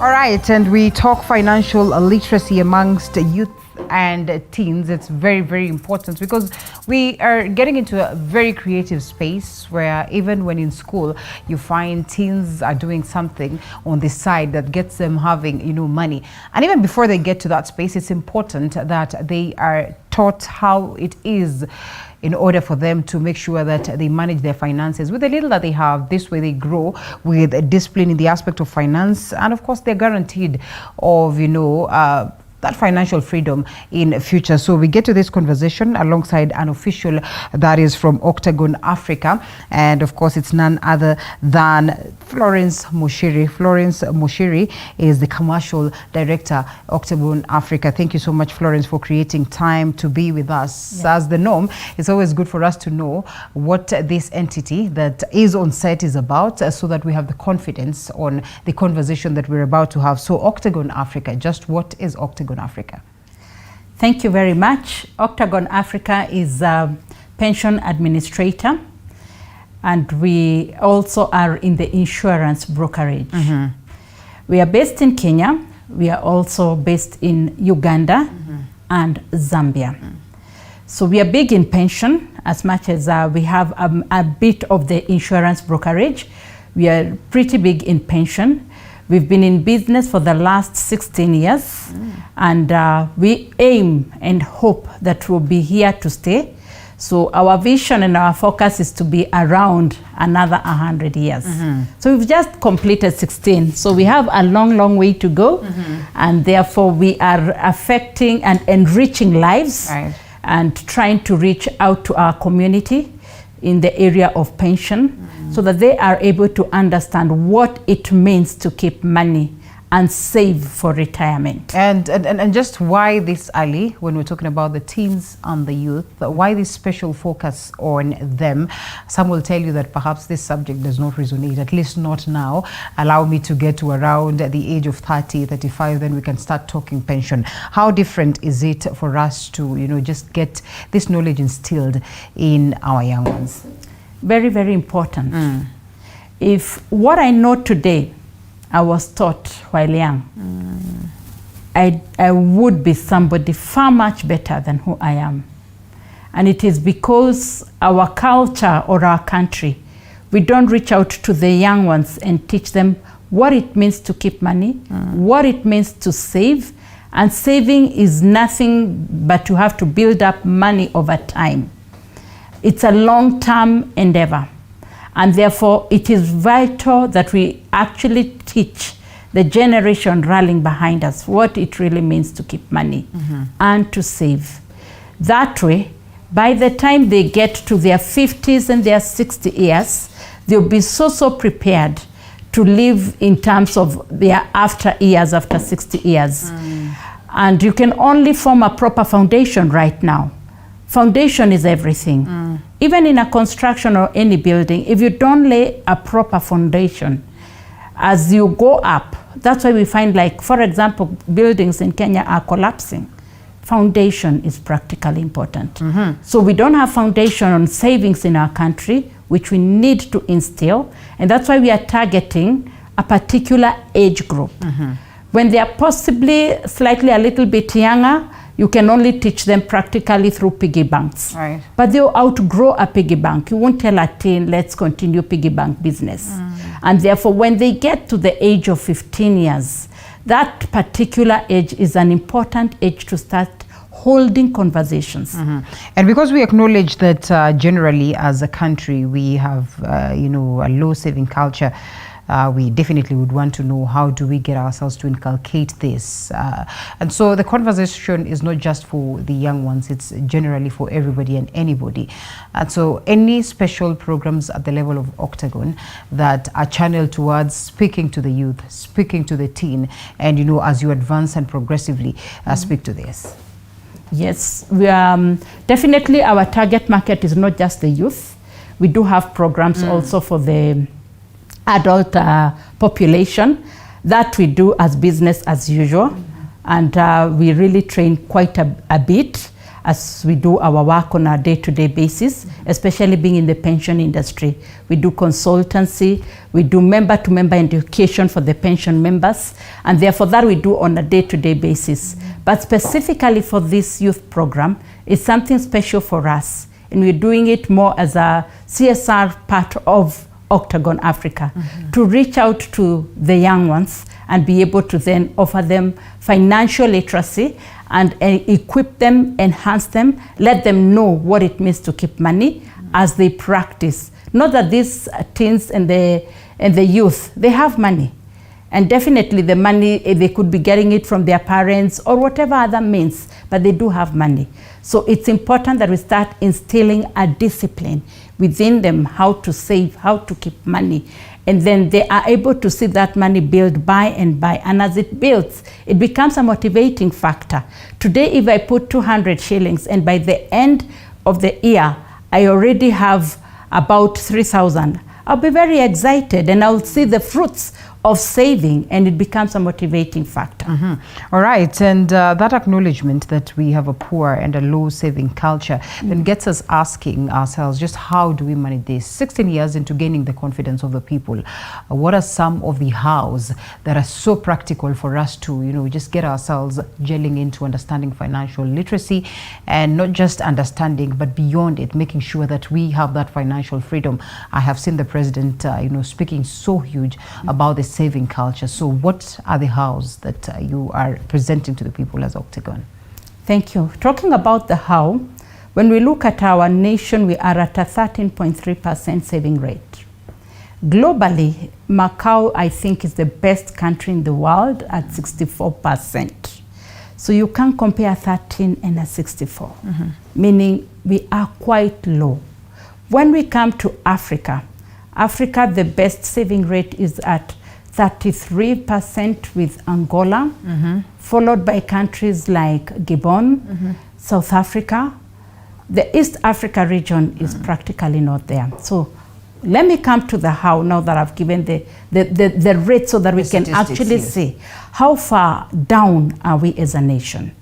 All right, and we talk financial literacy amongst youth and teens. It's very, very important because we are getting into a very creative space where even when in school, you find teens are doing something on the side that gets them having, money. And even before they get to that space, it's important that they are taught how it is in order for them to make sure that they manage their finances with the little that they have. This way they grow with discipline in the aspect of finance, and of course they're guaranteed of that financial freedom in future. So we get to this conversation alongside an official that is from Octagon Africa, and of course it's none other than Florence Mushiri. Florence Mushiri is the commercial director, Octagon Africa. Thank you so much, Florence, for creating time to be with us. Yeah. As the norm, it's always good for us to know what this entity that is on set is about, so that we have the confidence on the conversation that we're about to have. So Octagon Africa, just what is Octagon Africa? Thank you very much. Octagon Africa is a pension administrator, and we also are in the insurance brokerage. Mm-hmm. We are based in Kenya. We are also based in Uganda and Zambia. Mm-hmm. So we are big in pension as much as we have a bit of the insurance brokerage. We are pretty big in pension. We've been in business for the last 16 years, and we aim and hope that we'll be here to stay. So our vision and our focus is to be around another 100 years. Mm-hmm. So we've just completed 16. So we have a long, long way to go. Mm-hmm. And therefore we are affecting and enriching lives, right, and trying to reach out to our community in the area of pension, so that they are able to understand what it means to keep money and save for retirement. And just why this early, when we're talking about the teens and the youth, why this special focus on them? Some will tell you that perhaps this subject does not resonate, at least not now. Allow me to get to around the age of 30, 35, then we can start talking pension. How different is it for us to, just get this knowledge instilled in our young ones? Very, very important. If what I know today, I was taught while young, I would be somebody far much better than who I am. And it is because our culture or our country, we don't reach out to the young ones and teach them what it means to keep money, what it means to save. And saving is nothing but you have to build up money over time. It's a long-term endeavor. And therefore, it is vital that we actually teach the generation rallying behind us what it really means to keep money and to save. That way, by the time they get to their 50s and their 60 years, they'll be so prepared to live in terms of their after years, after 60 years. And you can only form a proper foundation right now. Foundation is everything. Even in a construction or any building, if you don't lay a proper foundation, as you go up, that's why we find, like, for example, buildings in Kenya are collapsing. Foundation is practically important. So we don't have foundation on savings in our country, which we need to instill, and that's why we are targeting a particular age group. When they are possibly slightly a little bit younger, you can only teach them practically through piggy banks. Right. But they'll outgrow a piggy bank. You won't tell a teen, let's continue piggy bank business. And therefore, when they get to the age of 15 years, that particular age is an important age to start holding conversations. And because we acknowledge that generally as a country, we have a low saving culture, we definitely would want to know, how do we get ourselves to inculcate this? And so the conversation is not just for the young ones, it's generally for everybody and anybody. And so any special programs at the level of Octagon that are channeled towards speaking to the youth, speaking to the teen, and as you advance and progressively speak to this? Yes, we definitely our target market is not just the youth. We do have programs also for the adult population that we do as business as usual, and we really train quite a bit. as we do our work on a day-to-day basis, especially being in the pension industry. We do consultancy, we do member-to-member education for the pension members, and therefore that we do on a day-to-day basis. But specifically for this youth program, it's something special for us, and we're doing it more as a CSR part of Octagon Africa, to reach out to the young ones and be able to then offer them financial literacy and equip them, enhance them, let them know what it means to keep money as they practice. Not that these teens and the youth, they have money. And definitely the money, they could be getting it from their parents or whatever other means, but they do have money. So it's important that we start instilling a discipline within them, how to save, how to keep money. And then they are able to see that money build by and by. And as it builds, it becomes a motivating factor. Today, if I put 200 shillings and by the end of the year, I already have about 3,000, I'll be very excited and I'll see the fruits of saving, and it becomes a motivating factor. All right, and that acknowledgement that we have a poor and a low saving culture then gets us asking ourselves, just how do we manage this? 16 years into gaining the confidence of the people, what are some of the hows that are so practical for us to, just get ourselves gelling into understanding financial literacy, and not just understanding, but beyond it, making sure that we have that financial freedom. I have seen the president, speaking so huge about the saving culture. So what are the hows that you are presenting to the people as Octagon? Thank you. Talking about the how, when we look at our nation, we are at a 13.3% saving rate. Globally, Macau, I think, is the best country in the world at 64%. So you can't compare 13 and a 64, meaning we are quite low. When we come to Africa, the best saving rate is at 33% with Angola, followed by countries like Gabon, South Africa. The East Africa region is practically not there. So let me come to the how now that I've given the rate, so that we can actually see how far down are we as a nation.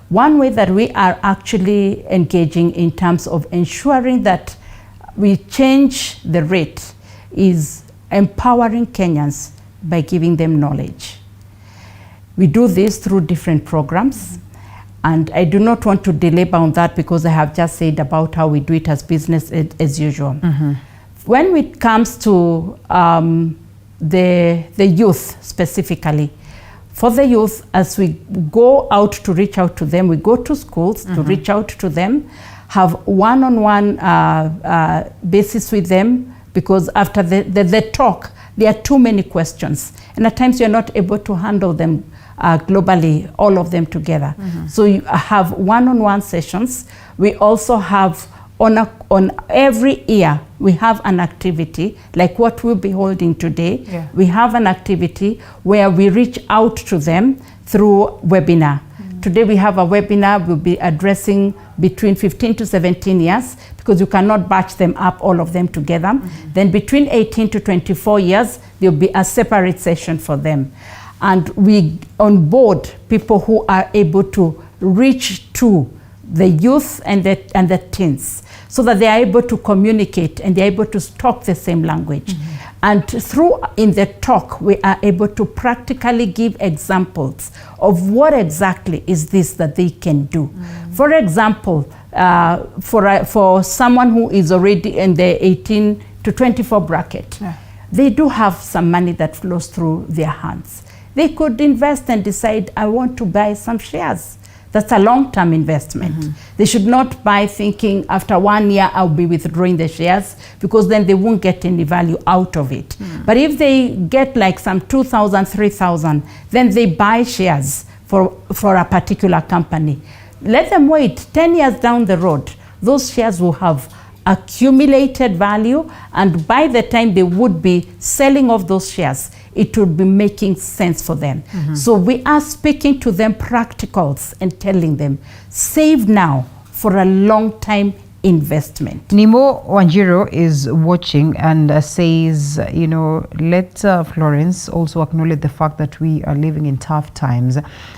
One way that we are actually engaging in terms of ensuring that we change the rate is empowering Kenyans by giving them knowledge. We do this through different programs, and I do not want to belabor on that because I have just said about how we do it as business as usual. When it comes to the youth specifically, for the youth, as we go out to reach out to them, we go to schools to reach out to them, have one-on-one basis with them, because after the talk, there are too many questions, and at times you're not able to handle them globally, all of them together. So you have one-on-one sessions. We also have on every year, we have an activity like what we'll be holding today. We have an activity where we reach out to them through webinar. Today we have a webinar. We'll be addressing between 15 to 17 years, because you cannot batch them up, all of them together. Then between 18 to 24 years, there'll be a separate session for them. And we onboard people who are able to reach to the youth and the teens, so that they are able to communicate and they're able to talk the same language. And in the talk, we are able to practically give examples of what exactly is this that they can do. For example, for someone who is already in the 18 to 24 bracket, they do have some money that flows through their hands. They could invest and decide, I want to buy some shares. That's a long-term investment. They should not buy thinking after 1 year I'll be withdrawing the shares, because then they won't get any value out of it. But if they get like some 2,000, 3,000, then they buy shares for a particular company. Let them wait 10 years down the road. Those shares will have accumulated value, and by the time they would be selling off those shares, it would be making sense for them. So we are speaking to them practicals and telling them, save now for a long time investment. Nimo Wanjiro is watching and says, let Florence also acknowledge the fact that we are living in tough times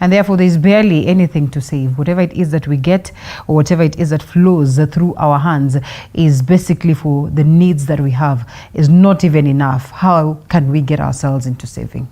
and therefore there's barely anything to save. Whatever it is that we get or whatever it is that flows through our hands is basically for the needs that we have, is not even enough. How can we get ourselves into saving?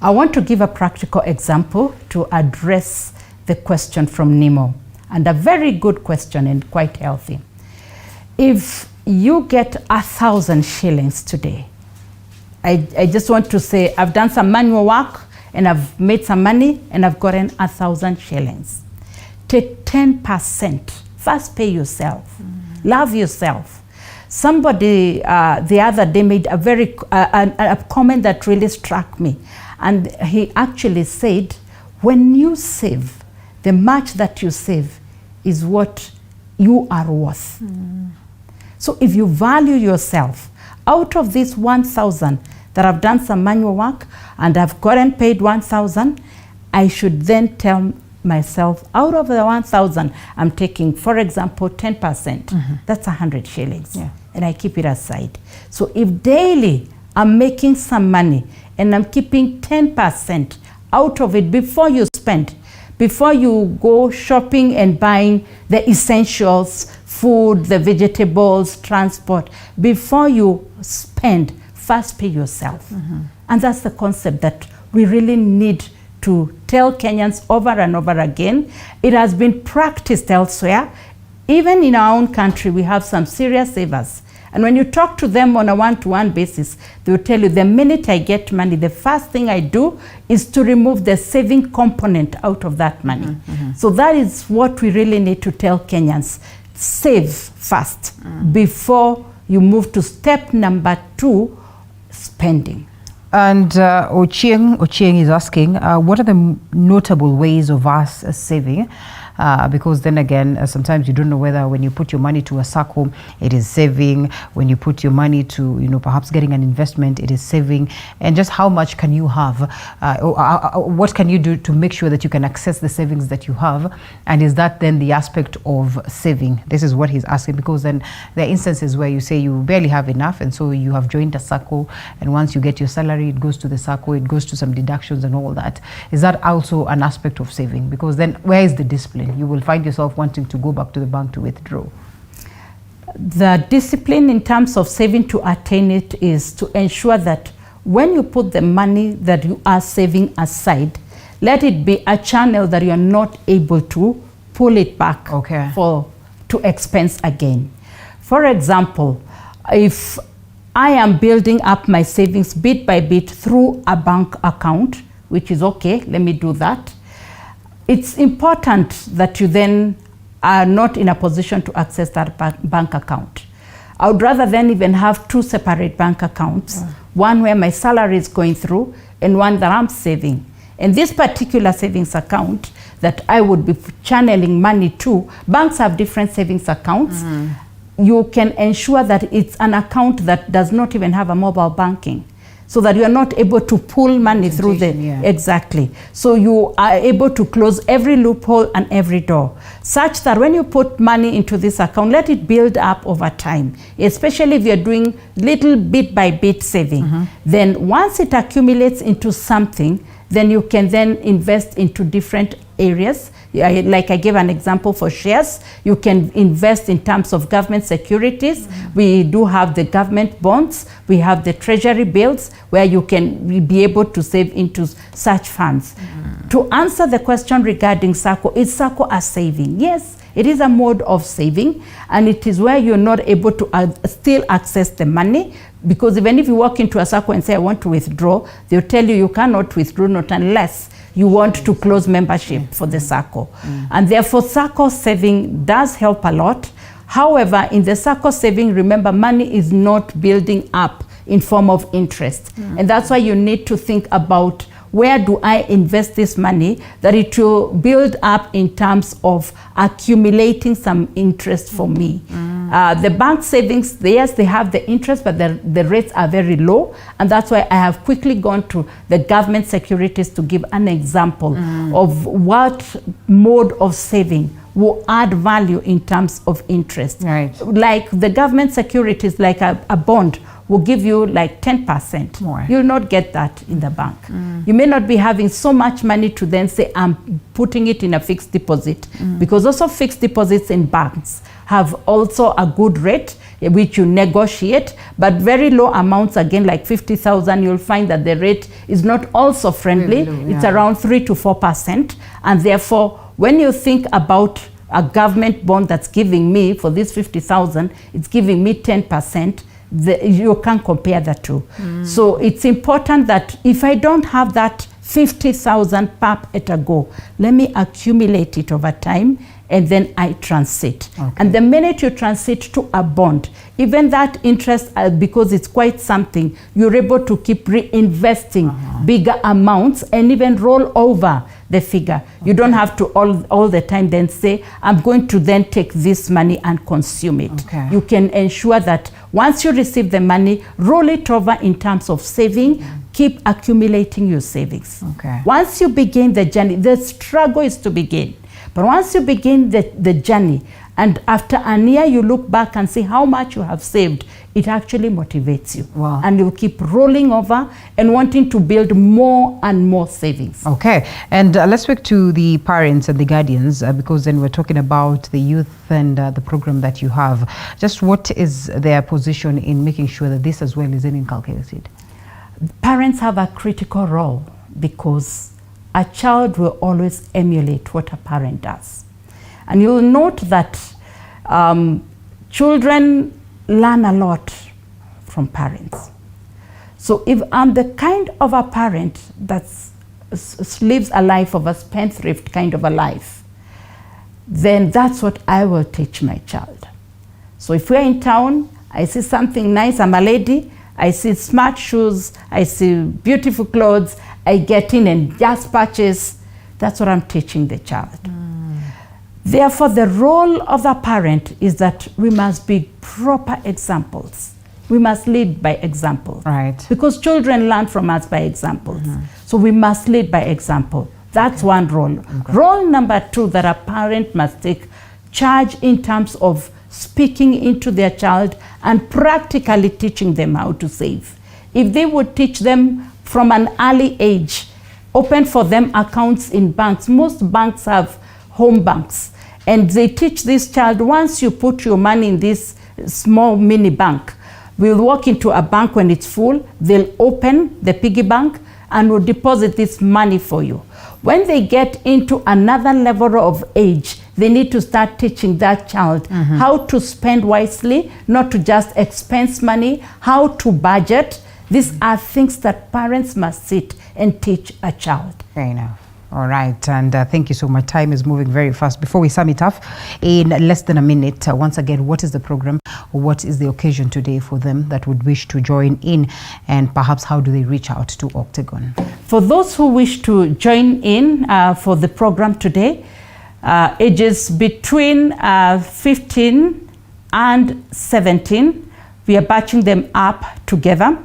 I want to give a practical example to address the question from Nemo. And a very good question and quite healthy. If you get 1,000 shillings today, I just want to say I've done some manual work and I've made some money and I've gotten 1,000 shillings. Take 10%. First pay yourself. Love yourself. Somebody the other day made a comment that really struck me. And he actually said, when you save, the much that you save is what you are worth. So if you value yourself, out of this 1,000 that I've done some manual work and I've gotten paid 1,000, I should then tell myself, out of the 1,000, I'm taking, for example, 10%. That's 100 shillings. Yeah. And I keep it aside. So if daily I'm making some money and I'm keeping 10% out of it before you spend, before you go shopping and buying the essentials, food, the vegetables, transport, before you spend, first pay yourself. And that's the concept that we really need to tell Kenyans over and over again. It has been practiced elsewhere. Even in our own country, we have some serious savers. And when you talk to them on a one-to-one basis, they will tell you, the minute I get money, the first thing I do is to remove the saving component out of that money. So that is what we really need to tell Kenyans. Save first before you move to step number 2, spending. And Ochieng is asking, what are the notable ways of us saving? Because then again, sometimes you don't know whether when you put your money to a SACCO, it is saving. When you put your money to, perhaps getting an investment, it is saving. And just how much can you have? What can you do to make sure that you can access the savings that you have? And is that then the aspect of saving? This is what he's asking, because then there are instances where you say you barely have enough, and so you have joined a SACCO, and once you get your salary, it goes to the SACCO, it goes to some deductions and all that. Is that also an aspect of saving? Because then where is the discipline? You will find yourself wanting to go back to the bank to withdraw. The discipline in terms of saving to attain it is to ensure that when you put the money that you are saving aside, let it be a channel that you are not able to pull it back to expense again. For example, if I am building up my savings bit by bit through a bank account, which is okay, let me do that. It's important that you then are not in a position to access that bank account. I would rather then even have 2 separate bank accounts, one where my salary is going through and one that I'm saving. And this particular savings account that I would be channeling money to, banks have different savings accounts. You can ensure that it's an account that does not even have a mobile banking, so that you are not able to pull money through the, exactly. So you are able to close every loophole and every door, such that when you put money into this account, let it build up over time, especially if you're doing little bit by bit saving. Then once it accumulates into something, then you can then invest into different areas. Like I gave an example for shares, you can invest in terms of government securities. We do have the government bonds, we have the treasury bills, where you can be able to save into such funds. To answer the question regarding SACCO, is SACCO a saving? Yes, it is a mode of saving, and it is where you're not able to still access the money, because even if you walk into a SACCO and say, I want to withdraw, they'll tell you you cannot withdraw, not unless you want to close membership for the SACCO. And therefore, SACCO saving does help a lot. However, in the SACCO saving, remember, money is not building up in form of interest. And that's why you need to think about, where do I invest this money that it will build up in terms of accumulating some interest for me. The bank savings, yes, they have the interest, but the rates are very low. And that's why I have quickly gone to the government securities to give an example of what mode of saving will add value in terms of interest. Right. Like the government securities, like a bond, will give you like 10% more. You'll not get that in the bank. You may not be having so much money to then say, I'm putting it in a fixed deposit, because also fixed deposits in banks have also a good rate, which you negotiate, but very low amounts, again, like 50,000, you'll find that the rate is not also friendly. Really low, It's yeah. around 3 to 4%. And therefore, when you think about a government bond that's giving me, for this 50,000, it's giving me 10%, you can't compare the two. So it's important that if I don't have that 50,000 PAP at a go, let me accumulate it over time, and then I transit. Okay. And the minute you transit to a bond, even that interest, because it's quite something, you're able to keep reinvesting bigger amounts and even roll over the figure. You don't have to all the time then say, I'm going to then take this money and consume it. Okay. You can ensure that once you receive the money, roll it over in terms of saving, keep accumulating your savings. Okay. Once you begin the journey, the struggle is to begin. But once you begin the journey, and after a year you look back and see how much you have saved, it actually motivates you. Wow. And you'll keep rolling over and wanting to build more and more savings. Okay, and let's speak to the parents and the guardians, because then we're talking about the youth and the program that you have. Just what is their position in making sure that this as well is inculcated? Parents have a critical role, because a child will always emulate what a parent does. And you'll note that children learn a lot from parents. So if I'm the kind of a parent that lives a life of a spendthrift kind of a life, then that's what I will teach my child. So if we're in town, I see something nice, I'm a lady, I see smart shoes, I see beautiful clothes, I get in and just purchase. That's what I'm teaching the child. Therefore, the role of the parent is that we must be proper examples. We must lead by example. Right. Because children learn from us by examples. So we must lead by example. That's one role. Role number two that a parent must take charge in terms of speaking into their child and practically teaching them how to save. If they would teach them from an early age, open for them accounts in banks. Most banks have home banks. And they teach this child, once you put your money in this small mini bank, we'll walk into a bank when it's full, they'll open the piggy bank and will deposit this money for you. When they get into another level of age, they need to start teaching that child how to spend wisely, not to just expense money, how to budget. These are things that parents must sit and teach a child. Fair enough. All right, and thank you so much. Time is moving very fast. Before we sum it up in less than a minute, once again, what is the program? What is the occasion today for them that would wish to join in? And perhaps how do they reach out to Octagon? For those who wish to join in for the program today, ages between 15 and 17, we are batching them up together.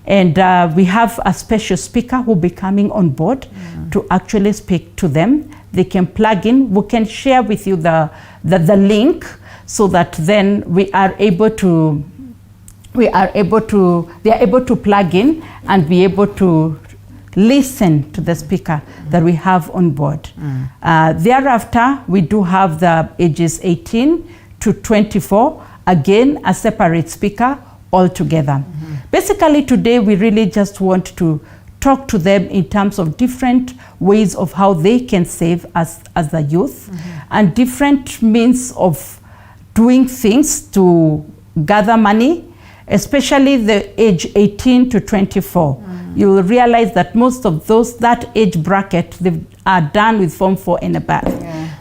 And we have a special speaker who will be coming on board to actually speak to them. They can plug in. We can share with you the link, so that then they are able to plug in and be able to listen to the speaker that we have on board. Thereafter, we do have the ages 18 to 24, again a separate speaker altogether. Basically today we really just want to talk to them in terms of different ways of how they can save as the youth, and different means of doing things to gather money, especially the age 18 to 24. You will realize that most of that age bracket, they are done with Form 4 and above.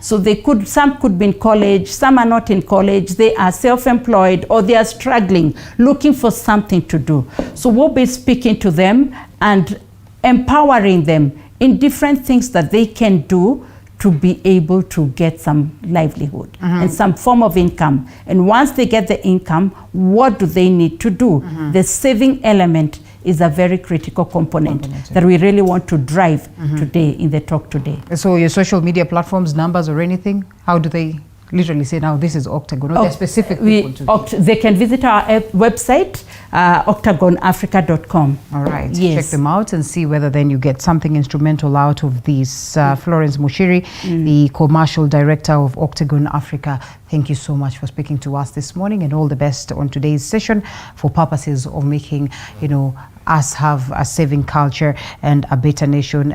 So some could be in college, some are not in college, they are self-employed, or they are struggling, looking for something to do. So we'll be speaking to them and empowering them in different things that they can do to be able to get some livelihood and some form of income. And once they get the income, what do they need to do? The saving element is a very critical component that we really want to drive today in the talk today. So your social media platforms, numbers or anything, how do they literally say now this is Octagon? Or they're specific people they can visit our website, octagonafrica.com. All right, yes. Check them out and see whether then you get something instrumental out of this. Florence Mushiri, the commercial director of Octagon Africa, thank you so much for speaking to us this morning, and all the best on today's session for purposes of making, us have a saving culture and a better nation.